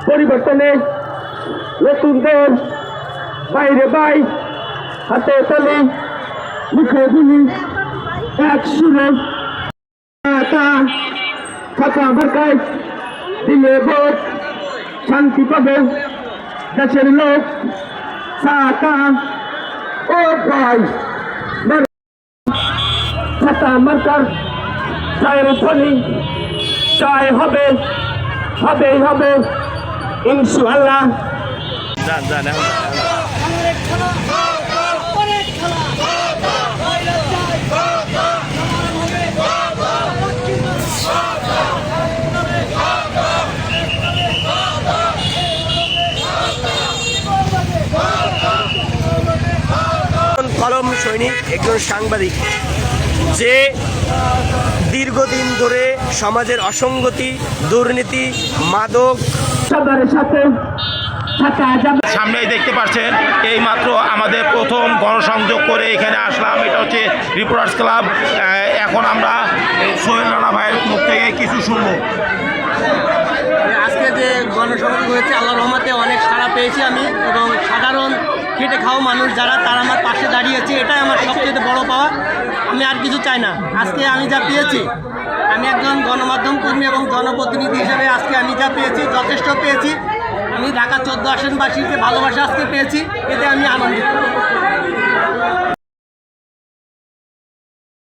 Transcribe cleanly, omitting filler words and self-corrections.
পরিবর্তনে নতুন দেশ বাইরে বাই হাতে তালি মুখে গুলি এক সুরে ফাঁকা মার্কায় দিলে ভোট শান্তি পাবে দেশের লোক সাকা ও ভাই ফাঁকা মার্কার চায়ের ধ্বনি চায় হবে হবেই হবে ইনশাআল্লাহ। কলম সৈনিক একজন সাংবাদিক যে দীর্ঘদিন ধরে সমাজের অসঙ্গতি, দুর্নীতি, মাদক সামনেই দেখতে পাচ্ছেন এই মাত্র আমাদের প্রথম গণসংযোগ করে এখানে আসলাম। এটা হচ্ছে রিপোর্টার্স ক্লাব। এখন আমরা সোহেল রানা ভাইয়ের মুখ থেকে কিছু শুনবো। আজকে যে গণসংযোগ হয়েছে আল্লাহর রহমতে অনেক সাড়া পেয়েছি আমি, এবং সাধারণ খেটে খাওয়া মানুষ যারা তারা আমার পাশে দাঁড়িয়েছে, এটাই আমার সবচেয়ে বড় পাওয়া। আমি আর কিছু চাই না। আজকে আমি যা পেয়েছি, আমি একজন গণমাধ্যম কর্মী এবং জনপ্রতিনিধি হিসেবে আজকে আমি যা পেয়েছি যথেষ্ট পেয়েছি। আমি ঢাকা 14 আসনবাসীর যে ভালোবাসা আজকে পেয়েছি, এতে আমি আনন্দিত।